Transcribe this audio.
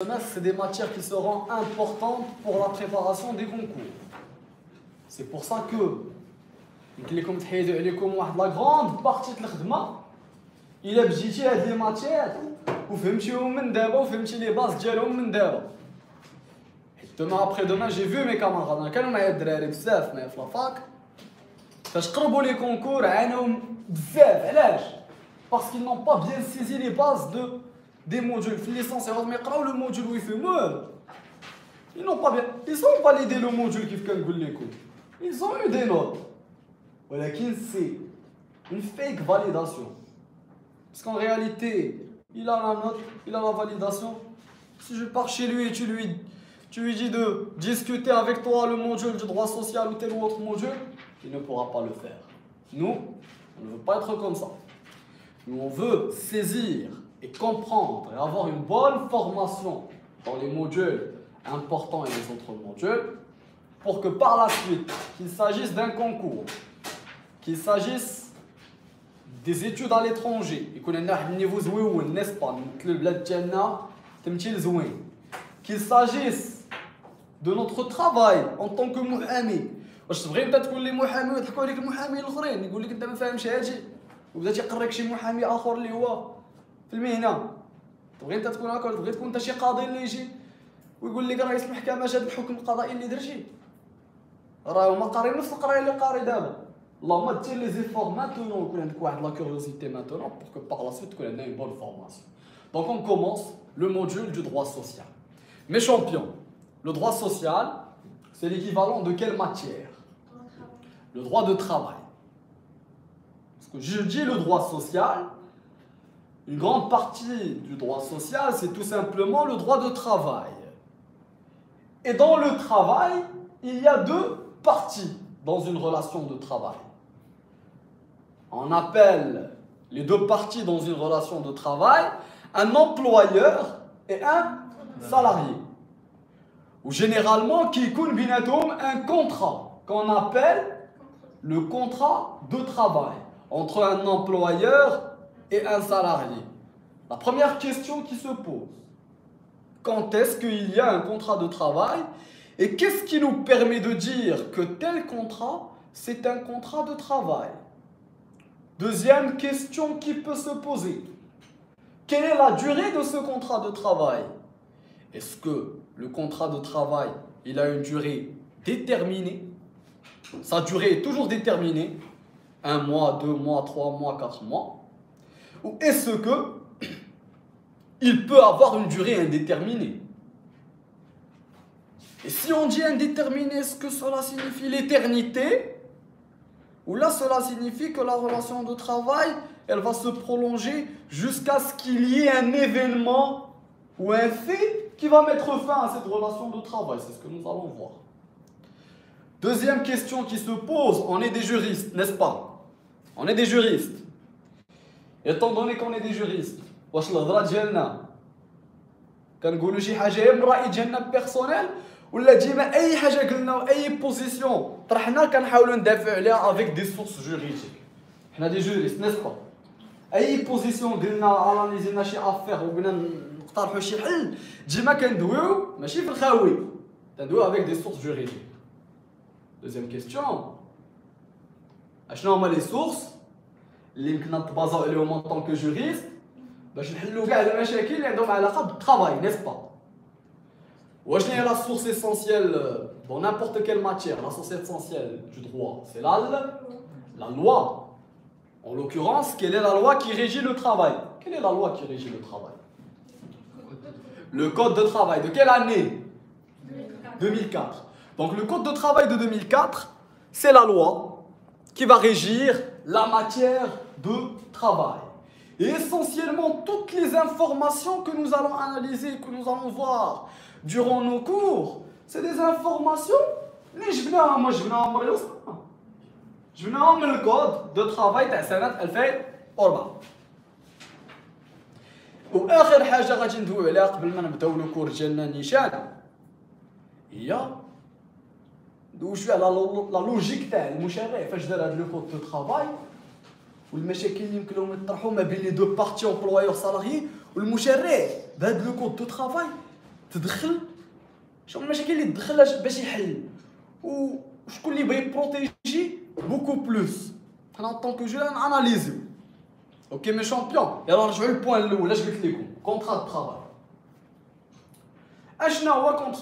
C'est des matières qui seront importantes pour la préparation des concours. C'est pour ça que la grande partie de الخدمة إلا بديتي هاد لي ماتير وفهمتيهم من دابا وفهمتي لي باز ديالهم من دابا. Demain après demain, j'ai vu mes camarades, انا كانوا معايا الدراري بزاف معايا في لافاك فاش قربوا لي كونكور عانوا بزاف. علاش؟ parce qu'ils n'ont pas bien saisi les bases des modules. في الليسانس يقعدوا يقراو لو موديول ويفهموه. Ils n'ont pas bien, ils ont validé le module كيف كنقول لكم. Ils ont eu des notes. ولكن c'est une fake validation. Parce qu'en réalité, il a la note, il a la validation. Si je pars chez lui et tu lui dis de discuter avec toi le module du droit social ou tel ou autre module, il ne pourra pas le faire. Nous, on ne veut pas être comme ça. Nous, on veut saisir et comprendre et avoir une bonne formation dans les modules importants et les autres modules pour que par la suite, qu'il s'agisse d'un concours, qu'il s'agisse des études à l'étranger, n'est-ce pas, qu'il s'agisse de notre travail en tant que محامي. واش تبغي انت تكون لي محامي ويضحكوا عليك المحامين الاخرين يقول لك انت ما فاهمش هادشي وبدا تيقريك شي محامي اخر اللي هو في المهنه. تبغي انت تكون هكا، تبغي تكون انت شي قاضي اللي يجي ويقول لك رئيس المحكمه هذا الحكم القضائي اللي درتي راه هما قارين نفس القرايه اللي قاري دابا. اللهم دير لي زيفور ماتونون يكون عندك واحد لا كيوريوسيتي ماتونون pour que par la suite تكون عندنا une bonne formation. Donc on commence le module du droit social. Mes champions, le droit social, c'est l'équivalent de quelle matière? Le droit de travail. Parce que je dis le droit social, une grande partie du droit social, c'est tout simplement le droit de travail. Et dans le travail, il y a deux parties dans une relation de travail. On appelle les deux parties dans une relation de travail un employeur et un salarié. Ou généralement, qui بيناتهم un contrat qu'on appelle le contrat de travail entre un employeur et un salarié. La première question qui se pose, quand est-ce qu'il y a un contrat de travail et qu'est-ce qui nous permet de dire que tel contrat, c'est un contrat de travail? Deuxième question qui peut se poser, quelle est la durée de ce contrat de travail? Est-ce que le contrat de travail, il a une durée déterminée? Sa durée est toujours déterminée, 1 mois, 2 mois, 3 mois, 4 mois. Ou est-ce que il peut avoir une durée indéterminée? Et si on dit indéterminé, est-ce que cela signifie l'éternité? Ou là, cela signifie que la relation de travail, elle va se prolonger jusqu'à ce qu'il y ait un événement ou un fait qui va mettre fin à cette relation de travail. C'est ce que nous allons voir. Deuxième question qui se pose, on est des juristes, n'est-ce pas? On est des juristes. Étant donné qu'on est des juristes, واش الهضره ديالنا كنقولوا شي حاجه هي من الراي ديالنا بيرسونيل ولا ديما اي حاجه قلنا اي بوزيسيون طرحنا كنحاولوا ندافعوا عليها افيك دي سورس جوريديك. حنا دي جوريست نيس با. اي بوزيسيون قلنا اناليزينا شي افير وبغينا نقترحوا شي حل ديما كندويو ماشي في الخاوي كندويو افيك دي سورس جوريديك. دوزيام كيستيون، اشنو هما لي سورس اللي يمكننا نتبازاو عليهم en tant que juriste باش نحلوا كاع المشاكل اللي عندهم علاقه بالترافاي، n'est-ce pas? واش هي la source essentielle dans n'importe quelle matière? La source essentielle du droit, c'est la loi. En l'occurrence, quelle est la loi qui régit le travail? Quelle est la loi qui régit le travail? Le code de travail. De quelle année? 2004. Donc le code de travail de 2004, c'est la loi qui va régir la matière de travail. Et essentiellement, toutes les informations que nous allons analyser, que nous allons voir durant nos cours, c'est des informations اللي جبناهم من الرسالة. جبناهم من الكود دو ترافاي تاع سنة 2004. وآخر حاجة غادي ندويو عليها قبل ما نبداو لو كور ديالنا نيشان هي ندويو شوية على لا لوجيك تاع المشرع فاش دار هاد لو كود دو ترافاي والمشاكل اللي يمكن لهم يطرحوا ما بين لي دو بارتي امبلويور سالاريي والمشرع بهاد لو كود دو ترافاي تدخل شنو المشاكل اللي تدخلها باش يحل، وشكون اللي بغى يبروتيجي بوكو بلوس. حنا ان طونك جو اناليزيو. اوكي مي شامبيون، يلا نرجعوا للبوان الاول. اش قلت لكم؟ كونطرا دو طرافاي. اشنا هو كونطرا